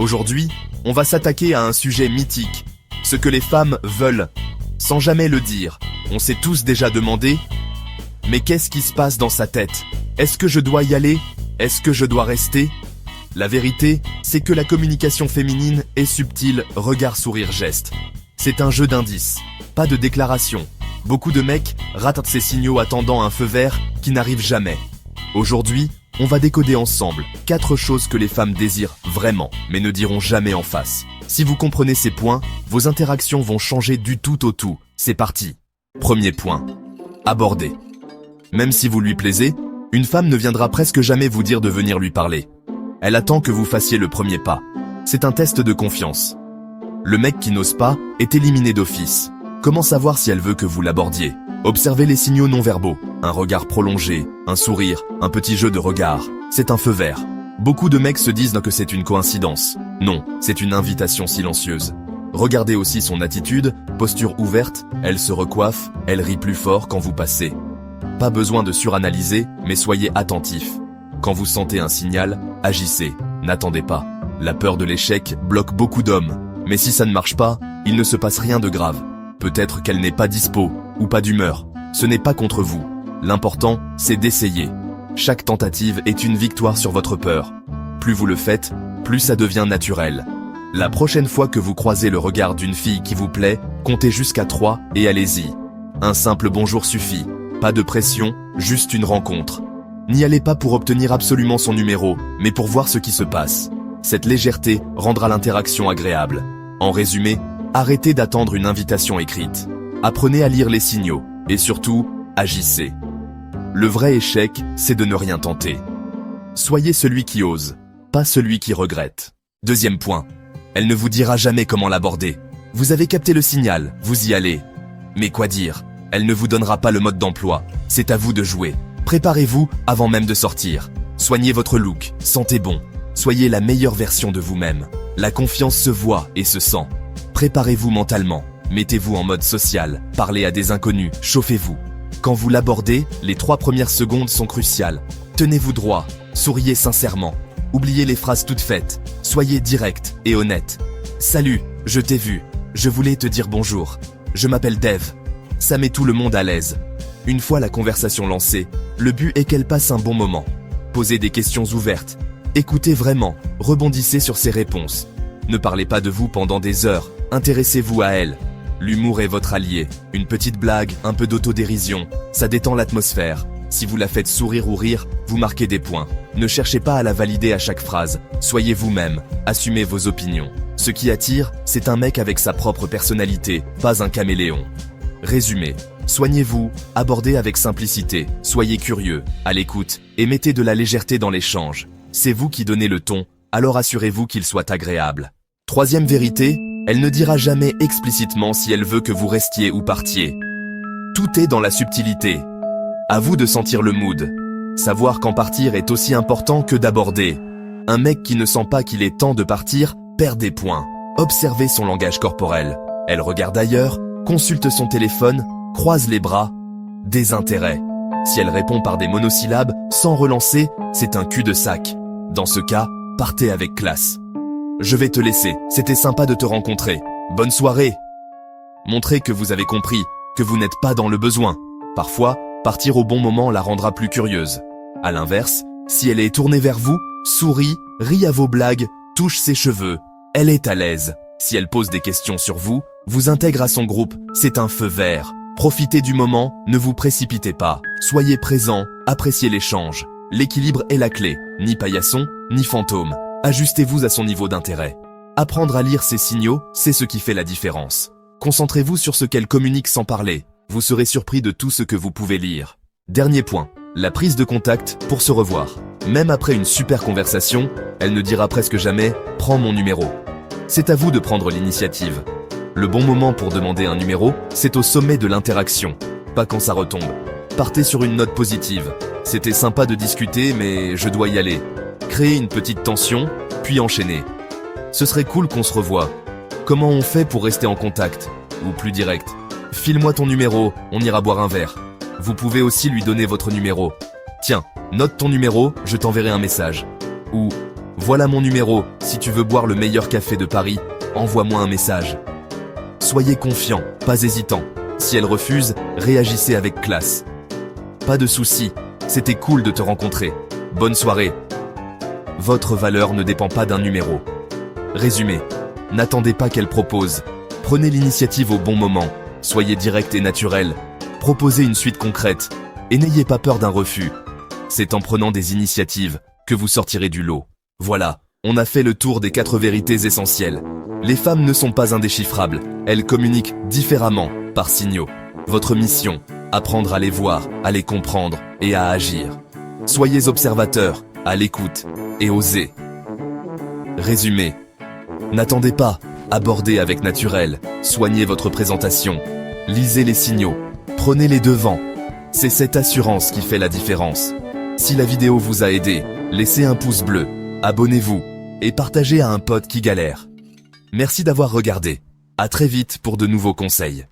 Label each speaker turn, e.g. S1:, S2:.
S1: Aujourd'hui, on va s'attaquer à un sujet mythique, ce que les femmes veulent, sans jamais le dire. On s'est tous déjà demandé, mais qu'est-ce qui se passe dans sa tête? Est-ce que je dois y aller? Est-ce que je dois rester? La vérité, c'est que la communication féminine est subtile, regard, sourire, geste. C'est un jeu d'indices, pas de déclaration. Beaucoup de mecs ratent ces signaux attendant un feu vert qui n'arrive jamais. Aujourd'hui, on va décoder ensemble 4 choses que les femmes désirent vraiment, mais ne diront jamais en face. Si vous comprenez ces points, vos interactions vont changer du tout au tout. C'est parti. Premier point. Aborder. Même si vous lui plaisez, une femme ne viendra presque jamais vous dire de venir lui parler. Elle attend que vous fassiez le premier pas. C'est un test de confiance. Le mec qui n'ose pas est éliminé d'office. Comment savoir si elle veut que vous l'abordiez? Observez les signaux non-verbaux. Un regard prolongé, un sourire, un petit jeu de regard. C'est un feu vert. Beaucoup de mecs se disent que c'est une coïncidence. Non, c'est une invitation silencieuse. Regardez aussi son attitude, posture ouverte, elle se recoiffe, elle rit plus fort quand vous passez. Pas besoin de suranalyser, mais soyez attentif. Quand vous sentez un signal, agissez, n'attendez pas. La peur de l'échec bloque beaucoup d'hommes. Mais si ça ne marche pas, il ne se passe rien de grave. Peut-être qu'elle n'est pas dispo, ou pas d'humeur. Ce n'est pas contre vous. L'important, c'est d'essayer. Chaque tentative est une victoire sur votre peur. Plus vous le faites, plus ça devient naturel. La prochaine fois que vous croisez le regard d'une fille qui vous plaît, comptez jusqu'à 3 et allez-y. Un simple bonjour suffit. Pas de pression, juste une rencontre. N'y allez pas pour obtenir absolument son numéro, mais pour voir ce qui se passe. Cette légèreté rendra l'interaction agréable. En résumé, arrêtez d'attendre une invitation écrite. Apprenez à lire les signaux, et surtout, agissez. Le vrai échec, c'est de ne rien tenter. Soyez celui qui ose, pas celui qui regrette. Deuxième point, elle ne vous dira jamais comment l'aborder. Vous avez capté le signal, vous y allez. Mais quoi dire? Elle ne vous donnera pas le mode d'emploi, c'est à vous de jouer. Préparez-vous avant même de sortir. Soignez votre look, sentez bon. Soyez la meilleure version de vous-même. La confiance se voit et se sent. Préparez-vous mentalement. Mettez-vous en mode social. Parlez à des inconnus. Chauffez-vous. Quand vous l'abordez, les 3 premières secondes sont cruciales. Tenez-vous droit. Souriez sincèrement. Oubliez les phrases toutes faites. Soyez direct et honnête. Salut, je t'ai vu. Je voulais te dire bonjour. Je m'appelle Dave. Ça met tout le monde à l'aise. Une fois la conversation lancée, le but est qu'elle passe un bon moment. Posez des questions ouvertes. Écoutez vraiment, rebondissez sur ses réponses. Ne parlez pas de vous pendant des heures, intéressez-vous à elle. L'humour est votre allié. Une petite blague, un peu d'autodérision, ça détend l'atmosphère. Si vous la faites sourire ou rire, vous marquez des points. Ne cherchez pas à la valider à chaque phrase. Soyez vous-même, assumez vos opinions. Ce qui attire, c'est un mec avec sa propre personnalité, pas un caméléon. Résumé. Soignez-vous, abordez avec simplicité, soyez curieux, à l'écoute, et mettez de la légèreté dans l'échange. C'est vous qui donnez le ton, alors assurez-vous qu'il soit agréable. Troisième vérité, elle ne dira jamais explicitement si elle veut que vous restiez ou partiez. Tout est dans la subtilité. À vous de sentir le mood. Savoir quand partir est aussi important que d'aborder. Un mec qui ne sent pas qu'il est temps de partir perd des points. Observez son langage corporel. Elle regarde ailleurs, consulte son téléphone, croise les bras. Désintérêt. Si elle répond par des monosyllabes, sans relancer, c'est un cul-de-sac. Dans ce cas, partez avec classe. Je vais te laisser, c'était sympa de te rencontrer. Bonne soirée. Montrez que vous avez compris, que vous n'êtes pas dans le besoin. Parfois, partir au bon moment la rendra plus curieuse. À l'inverse, si elle est tournée vers vous, sourit, rit à vos blagues, touche ses cheveux, elle est à l'aise. Si elle pose des questions sur vous, vous intègre à son groupe, c'est un feu vert. Profitez du moment, ne vous précipitez pas. Soyez présent, appréciez l'échange. L'équilibre est la clé, ni paillasson, ni fantôme. Ajustez-vous à son niveau d'intérêt. Apprendre à lire ses signaux, c'est ce qui fait la différence. Concentrez-vous sur ce qu'elle communique sans parler. Vous serez surpris de tout ce que vous pouvez lire. Dernier point, la prise de contact pour se revoir. Même après une super conversation, elle ne dira presque jamais « prends mon numéro ». C'est à vous de prendre l'initiative. Le bon moment pour demander un numéro, c'est au sommet de l'interaction, pas quand ça retombe. Partez sur une note positive. C'était sympa de discuter, mais je dois y aller. Créez une petite tension, puis enchaînez. Ce serait cool qu'on se revoie. Comment on fait pour rester en contact? Ou plus direct, file-moi ton numéro, on ira boire un verre. Vous pouvez aussi lui donner votre numéro. Tiens, note ton numéro, je t'enverrai un message. Ou, Voilà mon numéro, si tu veux boire le meilleur café de Paris, envoie-moi un message. Soyez confiant, pas hésitant. Si elle refuse, réagissez avec classe. Pas de souci, c'était cool de te rencontrer. Bonne soirée. Votre valeur ne dépend pas d'un numéro. Résumé. N'attendez pas qu'elle propose. Prenez l'initiative au bon moment. Soyez direct et naturel. Proposez une suite concrète. Et n'ayez pas peur d'un refus. C'est en prenant des initiatives que vous sortirez du lot. Voilà, on a fait le tour des 4 vérités essentielles. Les femmes ne sont pas indéchiffrables. Elles communiquent différemment, par signaux. Votre mission, apprendre à les voir, à les comprendre et à agir. Soyez observateurs, à l'écoute et osez. Résumé. N'attendez pas, abordez avec naturel, soignez votre présentation, lisez les signaux, prenez les devants. C'est cette assurance qui fait la différence. Si la vidéo vous a aidé, laissez un pouce bleu, abonnez-vous et partagez à un pote qui galère. Merci d'avoir regardé. À très vite pour de nouveaux conseils.